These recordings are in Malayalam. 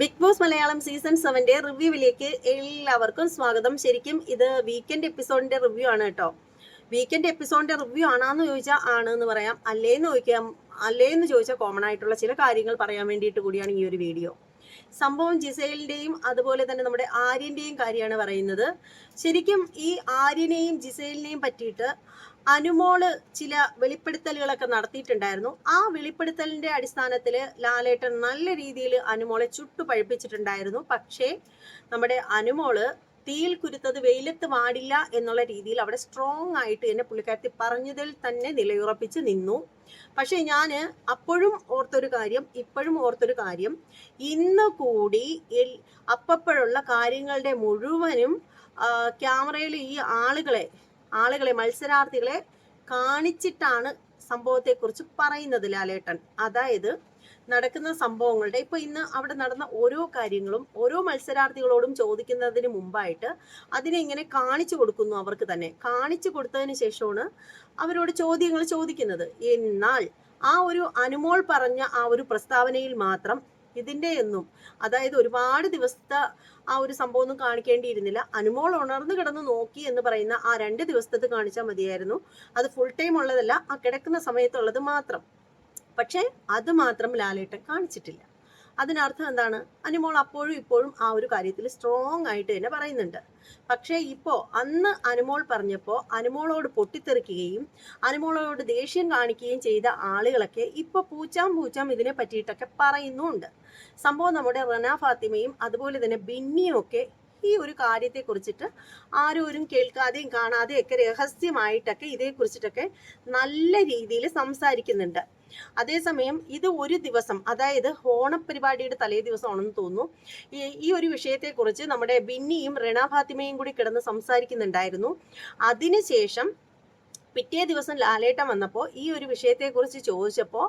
ബിഗ് ബോസ് മലയാളം സീസൺ 7ന്റെ റിവ്യൂവിലേക്ക് എല്ലാവർക്കും സ്വാഗതം. ശരിക്കും ഇത് വീക്കെൻഡ് എപ്പിസോഡിന്റെ റിവ്യൂ ആണ് കേട്ടോ. വീക്കെൻഡ് എപ്പിസോഡിന്റെ റിവ്യൂ ആണോന്ന് ചോദിച്ചാൽ ആണ് എന്ന് പറയാം, അല്ലേന്ന് ചോദിച്ചാൽ കോമൺ ആയിട്ടുള്ള ചില കാര്യങ്ങൾ പറയാൻ വേണ്ടിയിട്ട് കൂടിയാണ് ഈ ഒരു വീഡിയോ. സംഭവം ജിസേലിന്റെയും അതുപോലെ തന്നെ നമ്മുടെ ആര്യന്റെയും കാര്യമാണ് പറയുന്നത്. ശരിക്കും ഈ ആര്യനെയും ജിസേലിനെയും പറ്റിയിട്ട് അനുമോള് ചില വെളിപ്പെടുത്തലുകളൊക്കെ നടത്തിയിട്ടുണ്ടായിരുന്നു. ആ വെളിപ്പെടുത്തലിന്റെ അടിസ്ഥാനത്തിൽ ലാലേട്ടൻ നല്ല രീതിയിൽ അനുമോളെ ചുട്ടു പഴുപ്പിച്ചിട്ടുണ്ടായിരുന്നു. പക്ഷേ നമ്മുടെ അനുമോള് തീയിൽ കുരുത്തത് വെയിലത്ത് വാടില്ല എന്നുള്ള രീതിയിൽ അവിടെ സ്ട്രോങ് ആയിട്ട് തന്നെ പുള്ളിക്കാരത്തി പറഞ്ഞതിൽ തന്നെ നിലയുറപ്പിച്ച് നിന്നു. പക്ഷെ ഞാൻ അപ്പോഴും ഓർത്തൊരു കാര്യം, ഇപ്പോഴും ഓർത്തൊരു കാര്യം, ഇന്ന് കൂടി അപ്പപ്പോഴുള്ള കാര്യങ്ങളുടെ മുഴുവനും ക്യാമറയിൽ ഈ ആളുകളെ മത്സരാർത്ഥികളെ കാണിച്ചിട്ടാണ് സംഭവത്തെക്കുറിച്ച് പറയുന്നത് ലാലേട്ടൻ. അതായത് നടക്കുന്ന സംഭവങ്ങളുടെ ഇപ്പൊ ഇന്ന് അവിടെ നടന്ന ഓരോ കാര്യങ്ങളും ഓരോ മത്സരാർത്ഥികളോടും ചോദിക്കുന്നതിന് മുമ്പായിട്ട് അതിനെ ഇങ്ങനെ കാണിച്ചു കൊടുക്കുന്നു. അവർക്ക് തന്നെ കാണിച്ചു കൊടുത്തതിന് ശേഷമാണ് അവരോട് ചോദ്യങ്ങൾ ചോദിക്കുന്നത്. എന്നാൽ ആ ഒരു അനുമോൾ പറഞ്ഞ ആ ഒരു പ്രസ്താവനയിൽ മാത്രം ഇതിന്റെ ഒന്നും, അതായത് ഒരുപാട് ദിവസത്തെ ആ ഒരു സംഭവം ഒന്നും കാണിക്കേണ്ടിയിരുന്നില്ല. അനുമോൾ ഉണർന്നു കിടന്ന് നോക്കി എന്ന് പറയുന്ന ആ 2 ദിവസത്തെ കാണിച്ചാൽ മതിയായിരുന്നു. അത് ഫുൾ ടൈം ഉള്ളതല്ല, ആ കിടക്കുന്ന സമയത്തുള്ളത് മാത്രം. പക്ഷെ അത് മാത്രം ലാലേട്ടൻ കാണിച്ചിട്ടില്ല. അതിനർത്ഥം എന്താണ്? അനുമോൾ അപ്പോഴും ഇപ്പോഴും ആ ഒരു കാര്യത്തിൽ സ്ട്രോങ് ആയിട്ട് തന്നെ പറയുന്നുണ്ട്. പക്ഷേ ഇപ്പോ അന്ന് അനുമോൾ പറഞ്ഞപ്പോൾ അനുമോളോട് പൊട്ടിത്തെറിക്കുകയും അനുമോളോട് ദേഷ്യം കാണിക്കുകയും ചെയ്ത ആളുകളൊക്കെ ഇപ്പൊ പൂച്ചാം ഇതിനെ പറ്റിയിട്ടൊക്കെ പറയുന്നുണ്ട്. സംഭവം നമ്മുടെ റന ഫാത്തിമയും അതുപോലെ തന്നെ ബിന്നിയും ഒക്കെ ഈ ഒരു കാര്യത്തെ കുറിച്ചിട്ട് ആരും കേൾക്കാതെയും കാണാതെയും ഒക്കെ രഹസ്യമായിട്ടൊക്കെ ഇതേക്കുറിച്ചിട്ടൊക്കെ നല്ല രീതിയിൽ സംസാരിക്കുന്നുണ്ട്. അതേസമയം ഇത് ഒരു ദിവസം, അതായത് ഓണപരിപാടിയുടെ തലേ ദിവസമാണെന്ന് തോന്നുന്നു, ഈ ഒരു വിഷയത്തെക്കുറിച്ച് നമ്മുടെ ബിന്നിയും റെന ഫാത്തിമയും കൂടി കിടന്ന് സംസാരിക്കുന്നുണ്ടായിരുന്നു. അതിനുശേഷം പിറ്റേ ദിവസം ലാലേട്ടൻ വന്നപ്പോൾ ഈ ഒരു വിഷയത്തെക്കുറിച്ച് ചോദിച്ചപ്പോൾ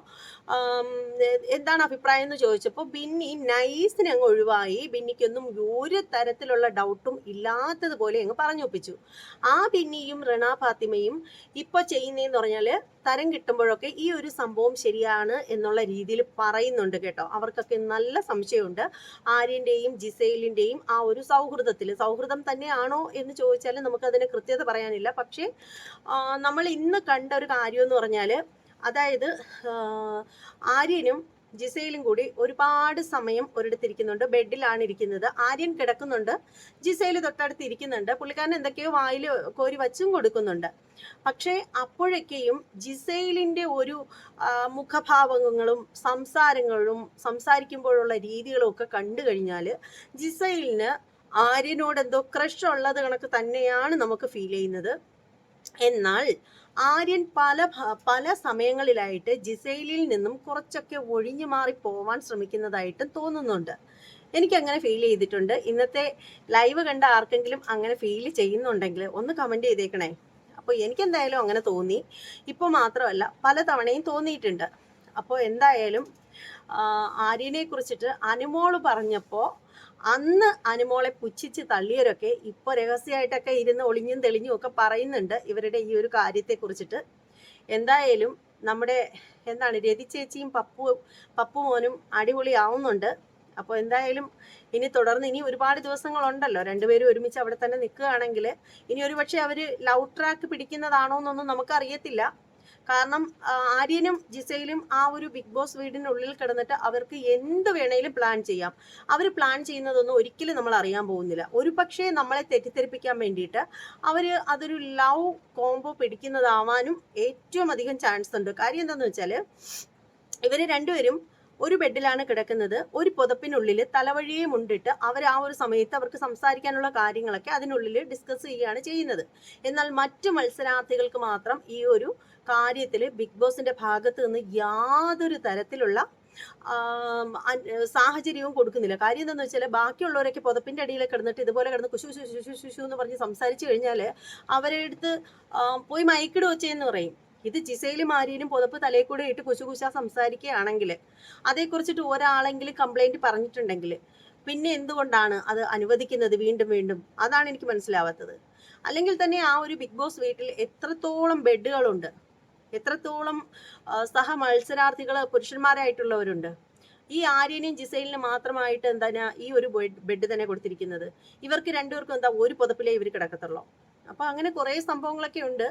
എന്താണ് അഭിപ്രായം എന്ന് ചോദിച്ചപ്പോൾ ബിന്നി നൈസിനെ അങ്ങ് ഒഴിവായി. ബിന്നിക്കൊന്നും ഒരു തരത്തിലുള്ള ഡൗട്ടും ഇല്ലാത്തതുപോലെ അങ്ങ് പറഞ്ഞൊപ്പിച്ചു. ആ ബിന്നിയും റെന ഫാത്തിമയും ഇപ്പോൾ ചെയ്യുന്നതെന്ന് പറഞ്ഞാൽ തരം കിട്ടുമ്പോഴൊക്കെ ഈ ഒരു സംഭവം ശരിയാണ് എന്നുള്ള രീതിയിൽ പറയുന്നുണ്ട് കേട്ടോ. അവർക്കൊക്കെ നല്ല സംശയമുണ്ട് ആര്യന്റെയും ജിസൈലിന്റെയും ആ ഒരു സൗഹൃദം തന്നെയാണോ എന്ന് ചോദിച്ചാൽ നമുക്കതിന് കൃത്യത പറയാനില്ല. പക്ഷേ നമ്മൾ ഇന്ന് കണ്ട ഒരു കാര്യം എന്ന് പറഞ്ഞാൽ, അതായത് ആര്യനും ജിസയിലും കൂടി ഒരുപാട് സമയം ഒരിടത്തിരിക്കുന്നുണ്ട്. ബെഡിലാണ് ഇരിക്കുന്നത്. ആര്യൻ കിടക്കുന്നുണ്ട്, ജിസയിൽ തൊട്ടടുത്ത് ഇരിക്കുന്നുണ്ട്. പുള്ളിക്കാരൻ എന്തൊക്കെയോ വായിൽ കോരി വച്ചും കൊടുക്കുന്നുണ്ട്. പക്ഷേ അപ്പോഴൊക്കെയും ജിസൈലിന്റെ ഒരു മുഖഭാവങ്ങളും സംസാരിക്കുമ്പോഴുള്ള രീതികളും ഒക്കെ കണ്ടു കഴിഞ്ഞാൽ ജിസൈലിന് ആര്യനോട് എന്തോ ക്രഷ് ഉള്ളത് കണക്ക് തന്നെയാണ് നമുക്ക് ഫീൽ ചെയ്യുന്നത്. എന്നാൽ ആര്യൻ പല സമയങ്ങളിലായിട്ട് ജിസൈലിൽ നിന്നും കുറച്ചൊക്കെ ഒഴിഞ്ഞു മാറി പോവാൻ ശ്രമിക്കുന്നതായിട്ട് തോന്നുന്നുണ്ട്. എനിക്കങ്ങനെ ഫീൽ ചെയ്തിട്ടുണ്ട്. ഇന്നത്തെ ലൈവ് കണ്ട ആർക്കെങ്കിലും അങ്ങനെ ഫീൽ ചെയ്യുന്നുണ്ടെങ്കിൽ ഒന്ന് കമന്റ് ചെയ്തേക്കണേ. അപ്പോൾ എനിക്കെന്തായാലും അങ്ങനെ തോന്നി. ഇപ്പോൾ മാത്രമല്ല, പല തവണയും തോന്നിയിട്ടുണ്ട്. അപ്പോൾ എന്തായാലും ആര്യനെ കുറിച്ചിട്ട് അനുമോള് പറഞ്ഞപ്പോൾ അന്ന് അനുമോളെ പുച്ഛിച്ച് തള്ളിയവരൊക്കെ ഇപ്പോൾ രഹസ്യമായിട്ടൊക്കെ ഇരുന്ന് ഒളിഞ്ഞും തെളിഞ്ഞും ഒക്കെ പറയുന്നുണ്ട് ഇവരുടെ ഈ ഒരു കാര്യത്തെ കുറിച്ചിട്ട്. എന്തായാലും നമ്മുടെ രതി ചേച്ചിയും പപ്പു മോനും അടിപൊളിയാവുന്നുണ്ട്. അപ്പോൾ എന്തായാലും ഇനി തുടർന്ന് ഇനി ഒരുപാട് ദിവസങ്ങളുണ്ടല്ലോ, രണ്ടുപേരും ഒരുമിച്ച് അവിടെ തന്നെ നിൽക്കുകയാണെങ്കിൽ ഇനി ഒരുപക്ഷെ അവർ ലവ് ട്രാക്ക് പിടിക്കുന്നതാണോ എന്നൊന്നും നമുക്കറിയത്തില്ല. കാരണം ആര്യനും ജിസയിലും ആ ഒരു ബിഗ് ബോസ് വീടിനുള്ളിൽ കിടന്നിട്ട് അവർക്ക് എന്ത് വേണേലും പ്ലാൻ ചെയ്യാം. അവർ പ്ലാൻ ചെയ്യുന്നതൊന്നും ഒരിക്കലും നമ്മൾ അറിയാൻ പോകുന്നില്ല. ഒരു പക്ഷേ നമ്മളെ തെറ്റിദ്ധരിപ്പിക്കാൻ വേണ്ടിയിട്ട് അതൊരു ലവ് കോംബോ പിടിക്കുന്നതാവാനും ഏറ്റവും അധികം ചാൻസ് ഉണ്ട്. കാര്യം എന്താണെന്ന് വെച്ചാൽ ഇവർ രണ്ടുപേരും ഒരു ബെഡിലാണ് കിടക്കുന്നത്. ഒരു പുതപ്പിനുള്ളിൽ തലവഴിയെ മുണ്ടിട്ട് അവർ ആ ഒരു സമയത്ത് അവർക്ക് സംസാരിക്കാനുള്ള കാര്യങ്ങളൊക്കെ അതിനുള്ളിൽ ഡിസ്കസ് ചെയ്യുകയാണ് ചെയ്യുന്നത്. എന്നാൽ മറ്റു മത്സരാർത്ഥികൾക്ക് മാത്രം ഈ ഒരു കാര്യത്തിൽ ബിഗ് ബോസിന്റെ ഭാഗത്ത് നിന്ന് യാതൊരു തരത്തിലുള്ള സാഹചര്യവും കൊടുക്കുന്നില്ല. കാര്യം എന്താണെന്ന് വെച്ചാൽ ബാക്കിയുള്ളവരൊക്കെ പുതപ്പിന്റെ അടിയിൽ കിടന്നിട്ട് ഇതുപോലെ കിടന്ന് കുശു എന്ന് പറഞ്ഞ് സംസാരിച്ചു കഴിഞ്ഞാൽ അവരെ അടുത്ത് പോയി മയക്കിട് വെച്ചെന്ന് പറയും. ഇത് ജിസയിലും ആര്യനും പുതപ്പ് തലയിൽ കൂടെ ഇട്ട് കുശുകുശ സംസാരിക്കുകയാണെങ്കിൽ അതേക്കുറിച്ചിട്ട് ഒരാളെങ്കിലും കംപ്ലൈന്റ് പറഞ്ഞിട്ടുണ്ടെങ്കിൽ പിന്നെ എന്തുകൊണ്ടാണ് അത് അനുവദിക്കുന്നത് വീണ്ടും വീണ്ടും? അതാണ് എനിക്ക് മനസ്സിലാവാത്തത്. അല്ലെങ്കിൽ തന്നെ ആ ഒരു ബിഗ് ബോസ് വീട്ടിൽ എത്രത്തോളം ബെഡുകളുണ്ട്, എത്രത്തോളം സഹ മത്സരാർത്ഥികൾ പുരുഷന്മാരായിട്ടുള്ളവരുണ്ട്. ഈ ആര്യനെയും ജിസൈലിനും മാത്രമായിട്ട് എന്താണ് ഈ ഒരു ബെഡ് തന്നെ കൊടുത്തിരിക്കുന്നത്? ഇവർക്ക് രണ്ടുപേർക്കും എന്താ ഒരു പുതപ്പിലേ ഇവർ കിടക്കത്തുള്ളൂ? അപ്പൊ അങ്ങനെ കുറെ സംഭവങ്ങളൊക്കെ ഉണ്ട്.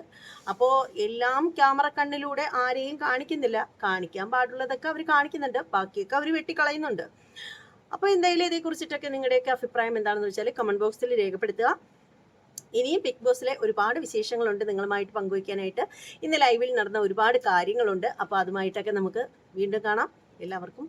അപ്പോ എല്ലാം ക്യാമറ കണ്ണിലൂടെ ആരെയും കാണിക്കുന്നില്ല. കാണിക്കാൻ പാടുള്ളതൊക്കെ അവർ കാണിക്കുന്നുണ്ട്, ബാക്കിയൊക്കെ അവർ വെട്ടിക്കളയുന്നുണ്ട്. അപ്പോൾ എന്തായാലും ഇതേ കുറിച്ചിട്ടൊക്കെ നിങ്ങളുടെയൊക്കെ അഭിപ്രായം എന്താണെന്ന് വെച്ചാൽ കമന്റ് ബോക്സിൽ രേഖപ്പെടുത്തുക. ഇനിയും ബിഗ് ബോസിലെ ഒരുപാട് വിശേഷങ്ങളുണ്ട് നിങ്ങളുമായിട്ട് പങ്കുവയ്ക്കാനായിട്ട്. ഇന്ന് ലൈവിൽ നടന്ന ഒരുപാട് കാര്യങ്ങളുണ്ട്. അപ്പോൾ അതുമായിട്ടൊക്കെ നമുക്ക് വീണ്ടും കാണാം. എല്ലാവർക്കും